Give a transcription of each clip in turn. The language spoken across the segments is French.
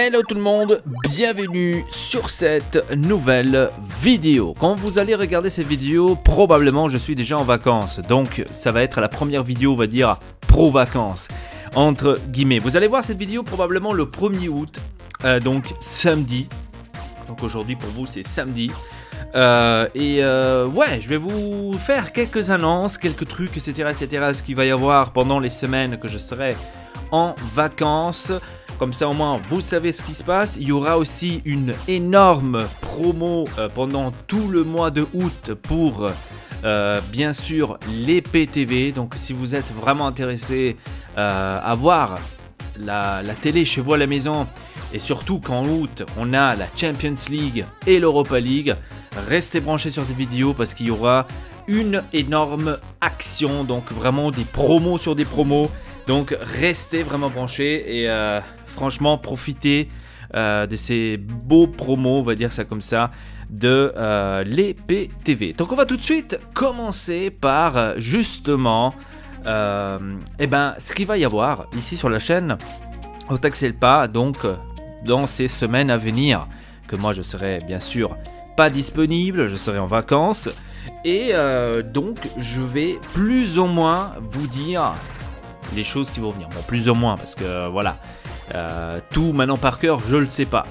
Hello tout le monde, bienvenue sur cette nouvelle vidéo. Quand vous allez regarder cette vidéo, probablement je suis déjà en vacances. Donc ça va être la première vidéo, on va dire, pro vacances, entre guillemets. Vous allez voir cette vidéo probablement le 1er août, donc samedi. Donc aujourd'hui pour vous c'est samedi. Ouais, je vais vous faire quelques annonces, quelques trucs, etc. ce qu'il va y avoir pendant les semaines que je serai en vacances. Comme ça au moins vous savez ce qui se passe. Il y aura aussi une énorme promo pendant tout le mois de août pour bien sûr les PTV. Donc si vous êtes vraiment intéressé à voir la télé chez vous à la maison, et surtout qu'en août on a la Champions League et l'Europa League, restez branchés sur cette vidéo parce qu'il y aura une énorme action, donc vraiment des promos sur des promos. Donc restez vraiment branchés et franchement profitez de ces beaux promos, on va dire ça comme ça, de les PTV. Donc on va tout de suite commencer par justement ce qu'il va y avoir ici sur la chaîne au Taxelpa, donc dans ces semaines à venir, que moi je serai bien sûr pas disponible, je serai en vacances, et donc je vais plus ou moins vous dire les choses qui vont venir. Bon, plus ou moins, parce que voilà, tout maintenant par cœur, je le sais pas.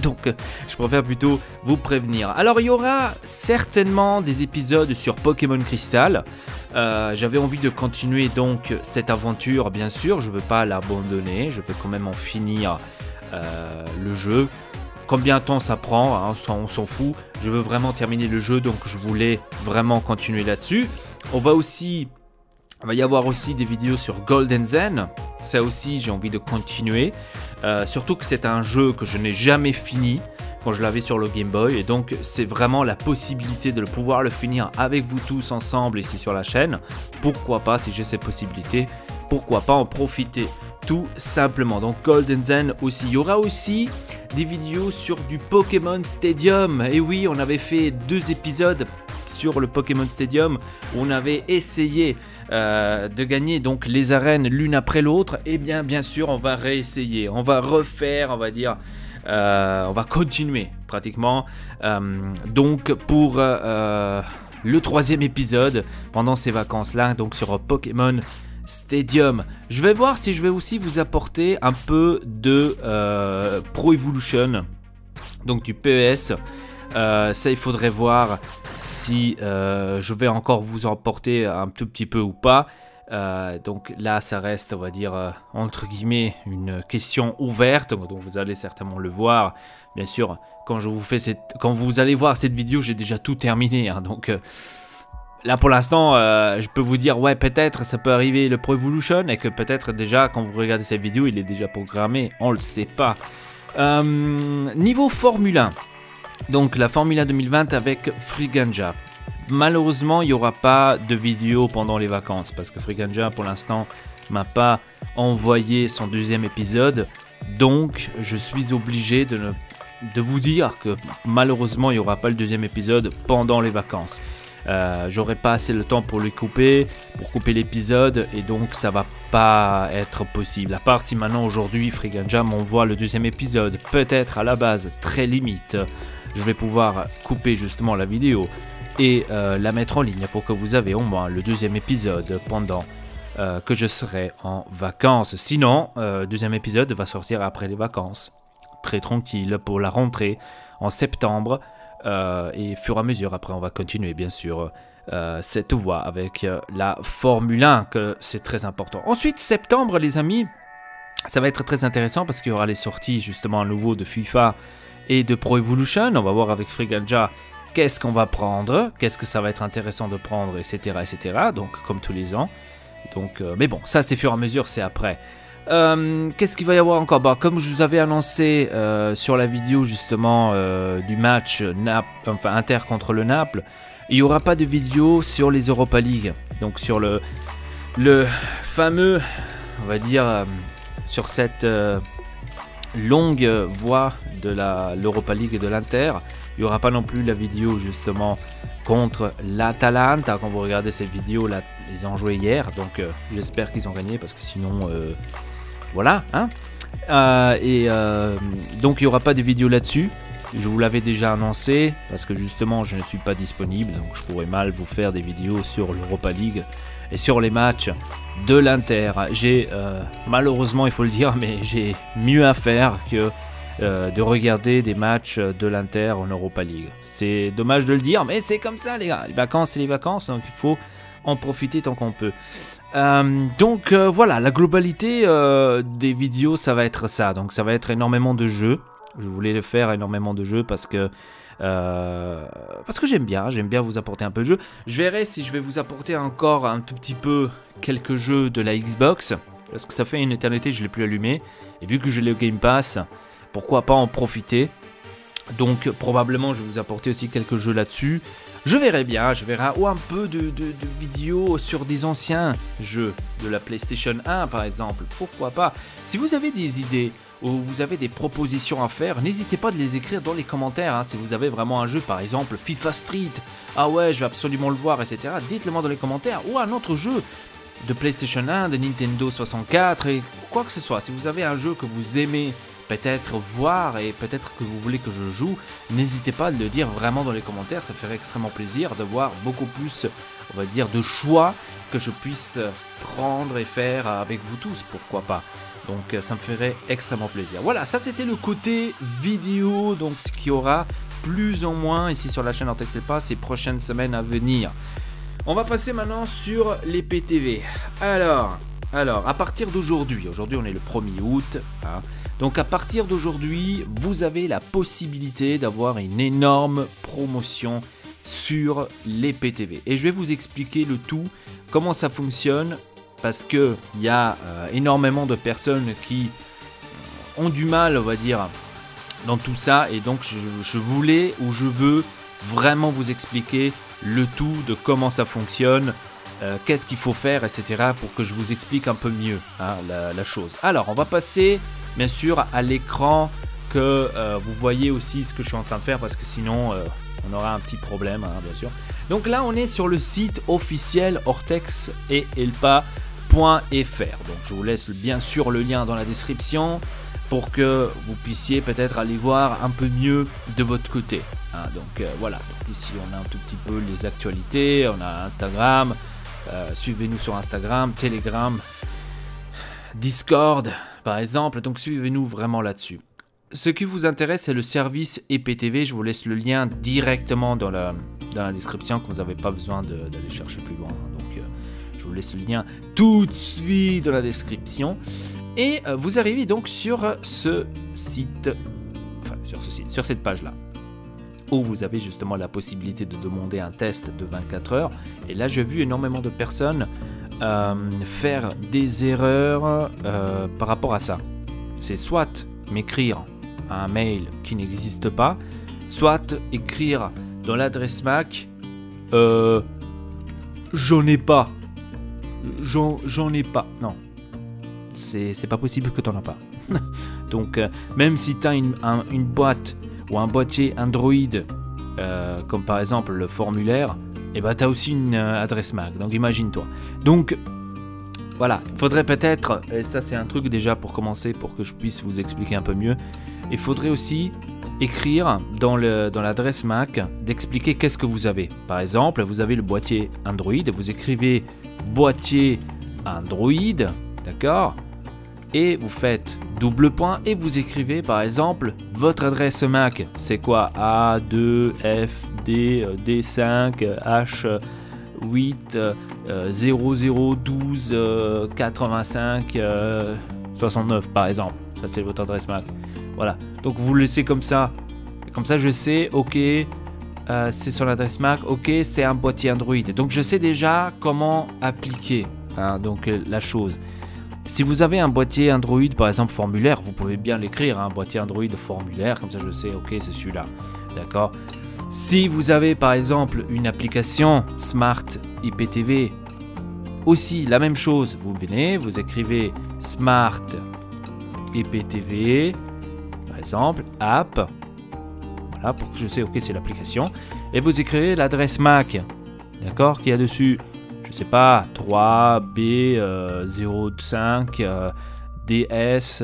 Donc, je préfère plutôt vous prévenir. Alors, il y aura certainement des épisodes sur Pokémon Crystal. J'avais envie de continuer donc cette aventure, bien sûr. Je veux pas l'abandonner. Je veux quand même en finir le jeu. Combien de temps ça prend, hein, on s'en fout. Je veux vraiment terminer le jeu, donc je voulais vraiment continuer là-dessus. Il va y avoir aussi des vidéos sur Golden Zen. Ça aussi, j'ai envie de continuer. Surtout que c'est un jeu que je n'ai jamais fini quand je l'avais sur le Game Boy. Et donc, c'est vraiment la possibilité de pouvoir le finir avec vous tous ensemble ici sur la chaîne. Pourquoi pas, si j'ai cette possibilité, pourquoi pas en profiter tout simplement. Donc Golden Zen aussi. Il y aura aussi des vidéos sur du Pokémon Stadium. Et oui, on avait fait 2 épisodes sur le Pokémon Stadium où on avait essayé de gagner donc les arènes l'une après l'autre. Et bien sûr on va réessayer, on va refaire, on va dire, on va continuer pratiquement donc pour le 3e épisode pendant ces vacances là, donc sur Pokémon Stadium. Je vais voir si je vais aussi vous apporter un peu de Pro Evolution, donc du PES. Ça il faudrait voir si je vais encore vous en porter un tout petit peu ou pas. Donc là ça reste, on va dire, entre guillemets, une question ouverte. Donc vous allez certainement le voir. Bien sûr, quand vous allez voir cette vidéo, j'ai déjà tout terminé, hein. Donc là pour l'instant je peux vous dire ouais, peut-être ça peut arriver le Pro Evolution, et que peut-être déjà quand vous regardez cette vidéo il est déjà programmé, on le sait pas. Niveau Formule 1, donc la Formule 1 2020 avec Friganja. Malheureusement il n'y aura pas de vidéo pendant les vacances parce que Friganja pour l'instant m'a pas envoyé son 2e épisode. Donc je suis obligé de vous dire que malheureusement il n'y aura pas le 2e épisode pendant les vacances. J'aurai pas assez le temps pour couper l'épisode, et donc ça va pas être possible, à part si maintenant aujourd'hui Friganja m'envoie le 2e épisode. Peut-être à la base, très limite, je vais pouvoir couper justement la vidéo et la mettre en ligne pour que vous avez au moins le 2e épisode pendant que je serai en vacances. Sinon, 2e épisode va sortir après les vacances, très tranquille pour la rentrée en septembre. Et au fur et à mesure, après on va continuer bien sûr cette voie avec la Formule 1, que c'est très important. Ensuite septembre les amis, ça va être très intéressant parce qu'il y aura les sorties justement à nouveau de FIFA et de Pro Evolution. On va voir avec Friganja qu'est-ce qu'on va prendre, qu'est-ce que ça va être intéressant de prendre, etc. Donc comme tous les ans. Donc, mais bon, ça c'est fur et à mesure, c'est après. Qu'est-ce qu'il va y avoir encore? Comme je vous avais annoncé sur la vidéo justement du match Inter contre le Naples, il n'y aura pas de vidéo sur les Europa League. Donc sur le fameux, on va dire, sur cette longue voie de l'Europa League et de l'Inter, il n'y aura pas non plus la vidéo justement contre l'Atalanta. Quand vous regardez cette vidéo là, ils ont joué hier, donc j'espère qu'ils ont gagné parce que sinon voilà, hein. Donc il n'y aura pas de vidéo là-dessus. Je vous l'avais déjà annoncé parce que justement je ne suis pas disponible, donc je pourrais mal vous faire des vidéos sur l'Europa League et sur les matchs de l'Inter. J'ai malheureusement, il faut le dire, mais j'ai mieux à faire que de regarder des matchs de l'Inter en Europa League. C'est dommage de le dire, mais c'est comme ça les gars. Les vacances, c'est les vacances, donc il faut en profiter tant qu'on peut. Voilà, la globalité des vidéos, ça va être ça. Donc ça va être énormément de jeux. Je voulais le faire énormément de jeux parce que j'aime bien vous apporter un peu de jeux. Je verrai si je vais vous apporter encore un tout petit peu quelques jeux de la Xbox, parce que ça fait une éternité que je ne l'ai plus allumé, et vu que j'ai le Game Pass, pourquoi pas en profiter. Donc probablement je vais vous apporter aussi quelques jeux là-dessus. Je verrai bien, ou un peu de vidéos sur des anciens jeux de la PlayStation 1 par exemple, pourquoi pas. Si vous avez des idées ou vous avez des propositions à faire, n'hésitez pas de les écrire dans les commentaires. Si vous avez vraiment un jeu, par exemple FIFA Street, ah ouais, je vais absolument le voir, etc. Dites-le moi dans les commentaires. Ou un autre jeu de PlayStation 1, de Nintendo 64, et quoi que ce soit. Si vous avez un jeu que vous aimez peut-être voir et peut-être que vous voulez que je joue, n'hésitez pas à le dire vraiment dans les commentaires. Ça ferait extrêmement plaisir de voir beaucoup plus, on va dire, de choix que je puisse prendre et faire avec vous tous, pourquoi pas. Donc ça me ferait extrêmement plaisir. Voilà, ça c'était le côté vidéo, donc ce qu'il y aura plus ou moins ici sur la chaîne En Texte Pas ces prochaines semaines à venir. On va passer maintenant sur les PTV. Alors à partir d'aujourd'hui, on est le 1er août, donc à partir d'aujourd'hui, vous avez la possibilité d'avoir une énorme promotion sur les PTV. Et je vais vous expliquer le tout, comment ça fonctionne, parce qu'il y a énormément de personnes qui ont du mal, on va dire, dans tout ça. Et donc je voulais, ou je veux vraiment vous expliquer le tout de comment ça fonctionne, qu'est-ce qu'il faut faire, etc. pour que je vous explique un peu mieux la chose. Alors, on va passer, bien sûr, à l'écran, que vous voyez aussi ce que je suis en train de faire, parce que sinon, on aura un petit problème, bien sûr. Donc là, on est sur le site officiel Ortex et Elpa.fr. Donc je vous laisse bien sûr le lien dans la description pour que vous puissiez peut-être aller voir un peu mieux de votre côté. Donc voilà, donc ici on a un tout petit peu les actualités, on a Instagram, suivez-nous sur Instagram, Telegram, Discord par exemple, donc suivez-nous vraiment là-dessus. Ce qui vous intéresse, c'est le service EPTV. Je vous laisse le lien directement dans la description, que vous n'avez pas besoin d'aller chercher plus loin. Donc, je vous laisse le lien tout de suite dans la description. Et vous arrivez donc sur ce site, sur cette page-là, où vous avez justement la possibilité de demander un test de 24 heures. Et là, j'ai vu énormément de personnes faire des erreurs par rapport à ça. C'est soit m'écrire un mail qui n'existe pas, soit écrire dans l'adresse MAC j'en ai pas, non, c'est pas possible que t'en as pas. Donc même si tu as une boîte ou un boîtier Android comme par exemple le formulaire, et bah tu as aussi une adresse MAC, donc imagine-toi. Donc voilà, il faudrait peut-être, et ça c'est un truc déjà pour commencer, pour que je puisse vous expliquer un peu mieux, il faudrait aussi écrire dans l'adresse MAC, d'expliquer qu'est-ce que vous avez. Par exemple, vous avez le boîtier Android, vous écrivez boîtier Android, d'accord, et vous faites double point, et vous écrivez par exemple votre adresse MAC, c'est quoi, A2FD D5 H8 0012 85 69 par exemple. Ça c'est votre adresse MAC. Voilà, donc vous le laissez comme ça je sais, ok, c'est son adresse MAC, ok, c'est un boîtier Android, donc je sais déjà comment appliquer donc la chose. Si vous avez un boîtier Android par exemple formulaire, vous pouvez bien l'écrire, un boîtier Android formulaire, comme ça je sais, ok, c'est celui-là, d'accord. Si vous avez par exemple une application Smart IPTV, aussi la même chose, vous venez, vous écrivez Smart IPTV, par exemple, app, voilà, pour que je sais, ok, c'est l'application, et vous écrivez l'adresse MAC, d'accord, qu'il y a dessus, je sais pas, 3B05 DS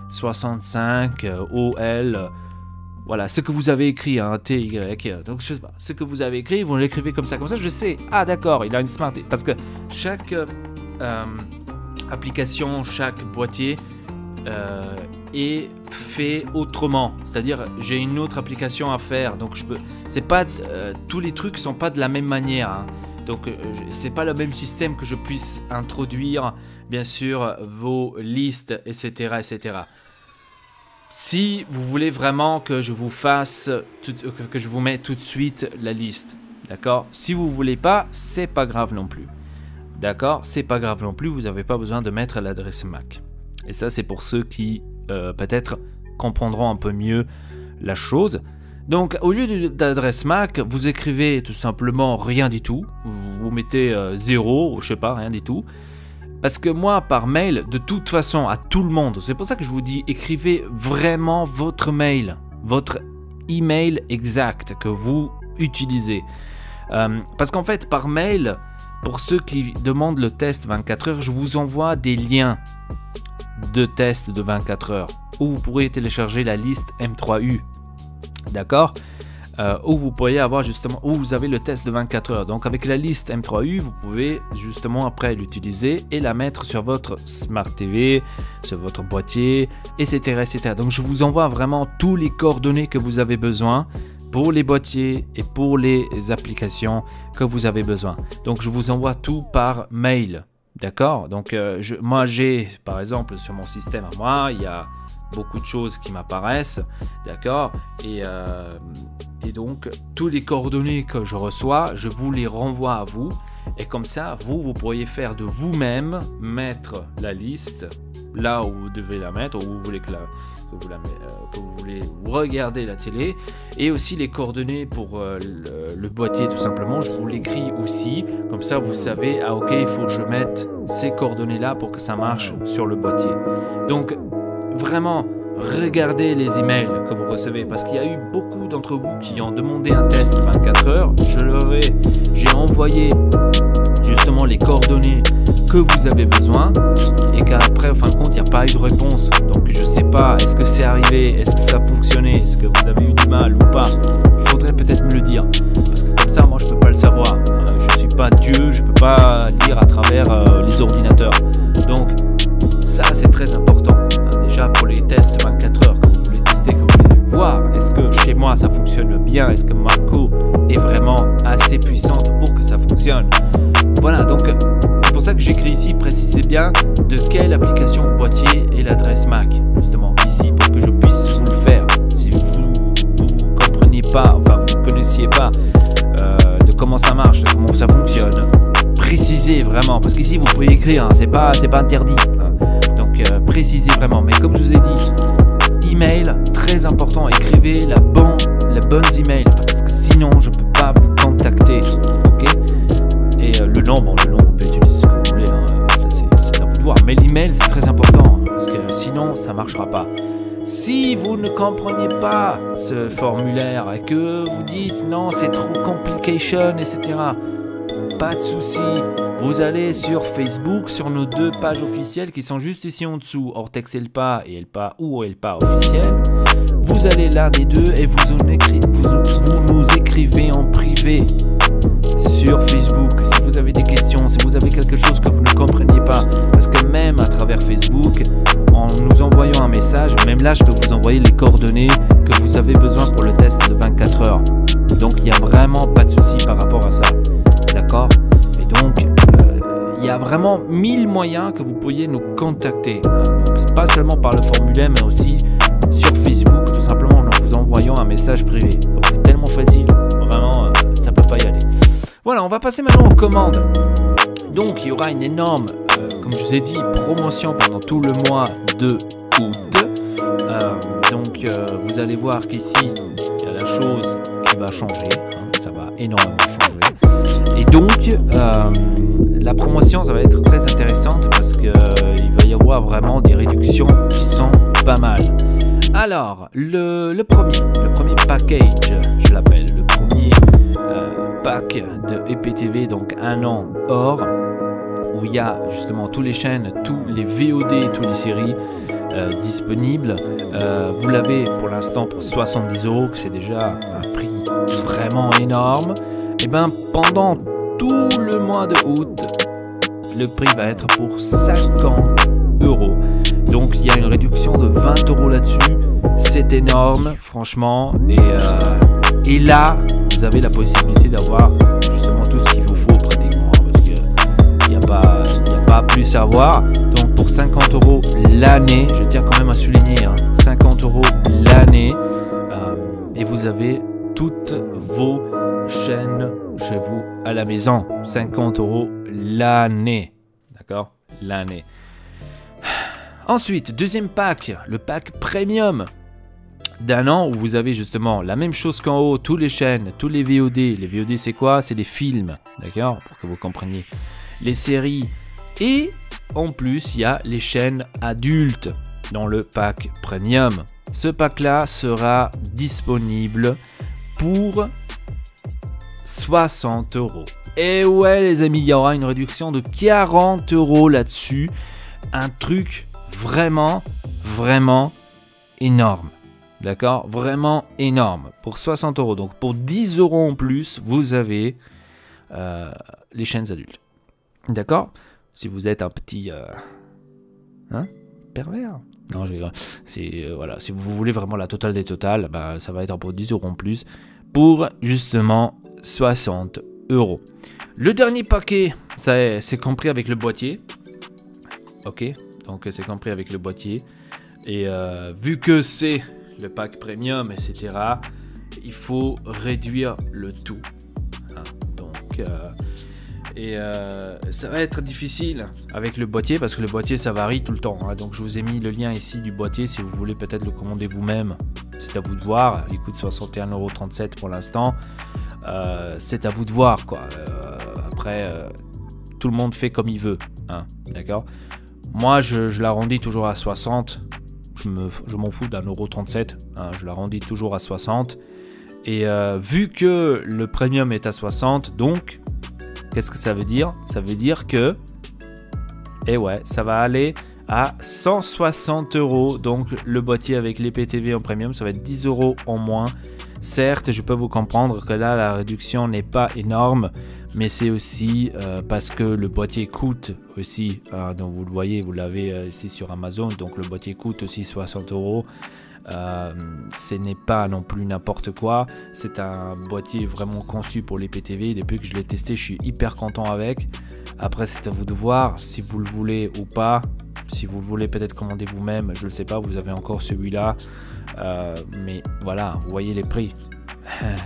65 OL. Voilà, ce que vous avez écrit, hein, TY. Donc, je sais pas, ce que vous avez écrit, vous l'écrivez comme ça, je sais. Ah, d'accord, il a une Smart. Parce que chaque application, chaque boîtier est fait autrement. C'est-à-dire, j'ai une autre application à faire. Donc, je peux. C'est pas. Tous les trucs sont pas de la même manière. Hein. Donc, c'est pas le même système que je puisse introduire, bien sûr, vos listes, etc., etc. Si vous voulez vraiment que je vous fasse, que je vous mette tout de suite la liste, d'accord? Si vous voulez pas, c'est pas grave non plus, d'accord? C'est pas grave non plus, vous n'avez pas besoin de mettre l'adresse MAC. Et ça, c'est pour ceux qui peut-être comprendront un peu mieux la chose. Donc, au lieu d'adresse MAC, vous écrivez tout simplement rien du tout. Vous mettez 0 ou je sais pas, rien du tout. Parce que moi, par mail, de toute façon, à tout le monde, c'est pour ça que je vous dis, écrivez vraiment votre mail, votre email exact que vous utilisez. Parce qu'en fait, par mail, pour ceux qui demandent le test 24 heures, je vous envoie des liens de test de 24 heures où vous pourrez télécharger la liste M3U. D'accord? Où vous pourriez avoir justement, où vous avez le test de 24 heures. Donc avec la liste M3U, vous pouvez justement après l'utiliser et la mettre sur votre Smart TV, sur votre boîtier, etc., etc. Donc je vous envoie vraiment tous les coordonnées que vous avez besoin pour les boîtiers et pour les applications que vous avez besoin. Donc je vous envoie tout par mail. D'accord? Donc moi j'ai, par exemple, sur mon système à moi, il y a beaucoup de choses qui m'apparaissent, d'accord, et donc tous les coordonnées que je reçois, je vous les renvoie à vous, et comme ça vous pourriez faire de vous-même, mettre la liste là où vous devez la mettre, où vous voulez que vous voulez regarder la télé, et aussi les coordonnées pour le boîtier tout simplement, je vous l'écris aussi, comme ça vous savez, ah ok, il faut que je mette ces coordonnées là pour que ça marche sur le boîtier. Donc vraiment, regardez les emails que vous recevez parce qu'il y a eu beaucoup d'entre vous qui ont demandé un test 24 heures. J'ai envoyé justement les coordonnées que vous avez besoin et qu'après, en fin de compte, il n'y a pas eu de réponse. Donc, je ne sais pas, est-ce que c'est arrivé, est-ce que ça a fonctionné, est-ce que vous avez eu du mal ou pas? Il faudrait peut-être me le dire parce que comme ça, moi, je ne peux pas le savoir. Je ne suis pas Dieu, je ne peux pas lire à travers les ordinateurs. Donc, ça, c'est très important. Déjà pour les tests 24 heures que vous voulez tester, que vous voulez voir, est-ce que chez moi ça fonctionne bien, est-ce que Marco est vraiment assez puissante pour que ça fonctionne. Voilà, donc c'est pour ça que j'écris ici, précisez bien de quelle application boîtier est l'adresse MAC, justement ici, pour que je puisse vous le faire. Si vous ne compreniez pas, enfin vous ne connaissiez pas de comment ça marche, de comment ça fonctionne, précisez vraiment, parce qu'ici vous pouvez écrire, hein, c'est pas interdit. Hein. Donc précisez vraiment, mais comme je vous ai dit, email, très important, écrivez la bonne email, parce que sinon je peux pas vous contacter, ok? Et le nom, on peut utiliser ce que vous voulez, hein, ça c'est à vous de voir, mais l'email c'est très important, hein, parce que sinon ça marchera pas. Si vous ne comprenez pas ce formulaire et que vous dites non c'est trop complication, etc., pas de souci, vous allez sur Facebook, sur nos 2 pages officielles qui sont juste ici en dessous, Ortex Elpa et Elpa ou Elpa officiel. Vous allez là des deux et vous nous écrivez en privé sur Facebook si vous avez des questions, si vous avez quelque chose que vous ne compreniez pas. Parce que même à travers Facebook, en nous envoyant un message, même là je peux vous envoyer les coordonnées que vous avez besoin pour le test de 24 heures. Donc il n'y a vraiment pas de souci par rapport à ça. D'accord? Et donc, il y a vraiment 1000 moyens que vous pourriez nous contacter. Donc, pas seulement par le formulaire, mais aussi sur Facebook, tout simplement en vous envoyant un message privé. Donc, c'est tellement facile, vraiment, ça peut pas y aller. Voilà, on va passer maintenant aux commandes. Donc, il y aura une énorme, comme je vous ai dit, promotion pendant tout le mois de août. Donc, vous allez voir qu'ici, il y a la chose qui va changer. Ça va énormément changer. Et donc, la promotion, ça va être très intéressante parce qu'il va y avoir vraiment des réductions qui sont pas mal. Alors, le premier package, je l'appelle, le premier pack de EPTV, donc 1 an or, où il y a justement toutes les chaînes, tous les VOD, toutes les séries disponibles. Vous l'avez pour l'instant pour 70 €, que c'est déjà un prix vraiment énorme. Et bien pendant tout le mois de août, le prix va être pour 50 €. Donc il y a une réduction de 20 € là-dessus. C'est énorme, franchement. Et là, vous avez la possibilité d'avoir justement tout ce qu'il vous faut pratiquement. Parce qu'il n'y a pas plus à voir. Donc pour 50 € l'année, je tiens quand même à souligner, 50 € l'année. Et vous avez toutes vos chaînes chez vous à la maison. 50 € l'année. D'accord? L'année. Ensuite, deuxième pack, le pack premium d'un an où vous avez justement la même chose qu'en haut, toutes les chaînes, tous les VOD. Les VOD c'est quoi? C'est des films, d'accord? Pour que vous compreniez. Les séries et en plus il y a les chaînes adultes dans le pack premium. Ce pack là sera disponible pour 60 €. Et ouais les amis, il y aura une réduction de 40 € là-dessus. Un truc vraiment énorme. D'accord? Vraiment énorme. Pour 60 €. Donc pour 10 € en plus, vous avez les chaînes adultes. D'accord? Si vous êtes un petit pervers. Non, voilà. Si vous voulez vraiment la totale des totales, bah, ça va être pour 10 € en plus. Pour justement 60 €. Le dernier paquet, c'est compris avec le boîtier. Ok, donc c'est compris avec le boîtier. Et vu que c'est le pack premium, etc., il faut réduire le tout. Donc, ça va être difficile avec le boîtier parce que le boîtier ça varie tout le temps. Donc je vous ai mis le lien ici du boîtier si vous voulez peut-être le commander vous-même. C'est à vous de voir. Il coûte 61,37 € pour l'instant. C'est à vous de voir quoi. Après, tout le monde fait comme il veut. D'accord? Moi, je l'arrondis toujours à 60. Je m'en fous d'un €37. Je l'arrondis toujours à 60. Et vu que le premium est à 60, donc, qu'est-ce que ça veut dire? Ça veut dire que, ça va aller à 160 €. Donc, le boîtier avec l'IPTV en premium, ça va être 10 € en moins. Certes, je peux vous comprendre que là, la réduction n'est pas énorme, mais c'est aussi parce que le boîtier coûte aussi, donc vous le voyez, vous l'avez ici sur Amazon, donc le boîtier coûte aussi 60 €. Ce n'est pas non plus n'importe quoi, c'est un boîtier vraiment conçu pour l'IPTV. Depuis que je l'ai testé, je suis hyper content avec. Après, c'est à vous de voir si vous le voulez ou pas. Si vous le voulez peut-être commander vous-même, je ne sais pas, vous avez encore celui-là. Mais voilà, vous voyez les prix.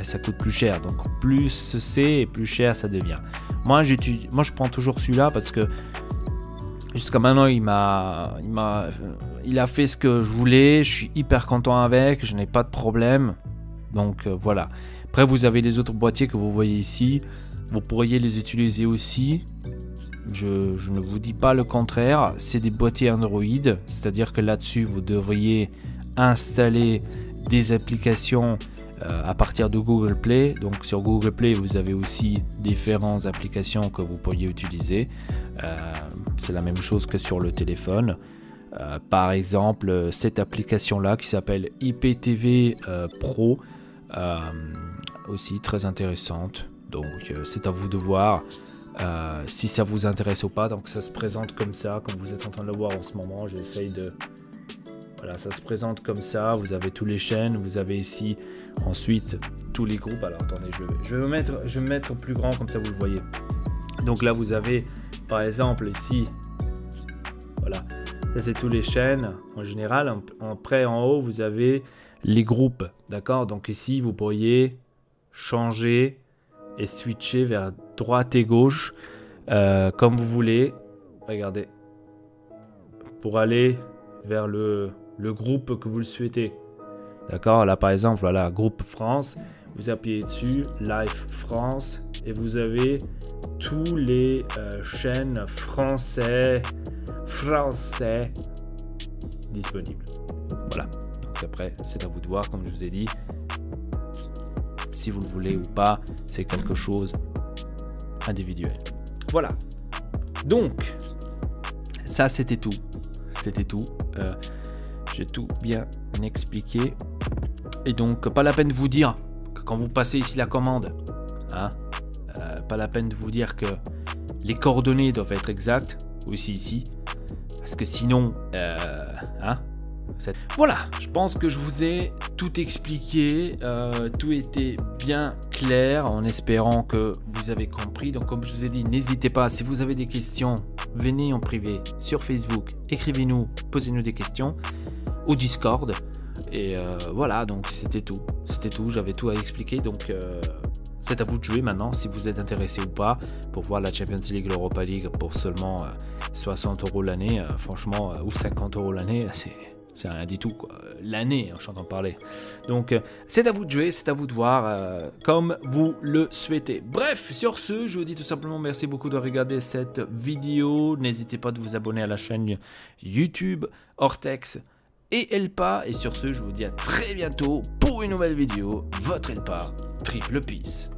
Ça coûte plus cher, donc plus c'est et plus cher ça devient. Moi je prends toujours celui-là parce que jusqu'à maintenant il a fait ce que je voulais. Je suis hyper content avec, je n'ai pas de problème. Donc voilà. Après vous avez les autres boîtiers que vous voyez ici. Vous pourriez les utiliser aussi. Je ne vous dis pas le contraire. C'est des boîtiers Android, c'est-à-dire que là-dessus vous devriez installer des applications à partir de Google Play. Donc sur Google Play vous avez aussi différentes applications que vous pourriez utiliser. C'est la même chose que sur le téléphone. Par exemple cette application là qui s'appelle IPTV Pro, aussi très intéressante. Donc c'est à vous de voir si ça vous intéresse ou pas. Donc ça se présente comme ça, comme vous êtes en train de le voir en ce moment. J'essaye de... Voilà, ça se présente comme ça. Vous avez toutes les chaînes, vous avez ici ensuite tous les groupes. Alors attendez, je vais me mettre plus grand comme ça vous le voyez. Donc là vous avez par exemple ici, voilà, ça c'est toutes les chaînes en général. Après en haut vous avez les groupes, d'accord? Donc ici vous pourriez changer et switcher vers droite et gauche comme vous voulez. Regardez, pour aller vers le groupe que vous le souhaitez. D'accord, là par exemple, voilà, groupe France, vous appuyez dessus, Live France, et vous avez tous les chaînes français disponibles. Voilà, donc après, c'est à vous de voir, comme je vous ai dit, si vous le voulez ou pas, c'est quelque chose individuel. Voilà. Donc, ça c'était tout. C'était tout. J'ai tout bien expliqué. Et donc, pas la peine de vous dire que quand vous passez ici la commande, hein, pas la peine de vous dire que les coordonnées doivent être exactes, aussi ici, parce que sinon, hein, voilà, je pense que je vous ai tout expliqué, tout était bien clair, en espérant que vous avez compris. Donc comme je vous ai dit, n'hésitez pas, si vous avez des questions, venez en privé sur Facebook, écrivez-nous, posez-nous des questions, au Discord. Et voilà, donc c'était tout, j'avais tout à expliquer, donc c'est à vous de jouer maintenant si vous êtes intéressé ou pas pour voir la Champions League, l'Europa League pour seulement 60 € l'année, franchement, ou 50 € l'année, c'est rien du tout, quoi. L'année, en j'entends parler. Donc, c'est à vous de jouer, c'est à vous de voir comme vous le souhaitez. Bref, sur ce, je vous dis tout simplement merci beaucoup de regarder cette vidéo. N'hésitez pas de vous abonner à la chaîne YouTube Ortex et Elpa. Et sur ce, je vous dis à très bientôt pour une nouvelle vidéo. Votre Elpa, triple peace.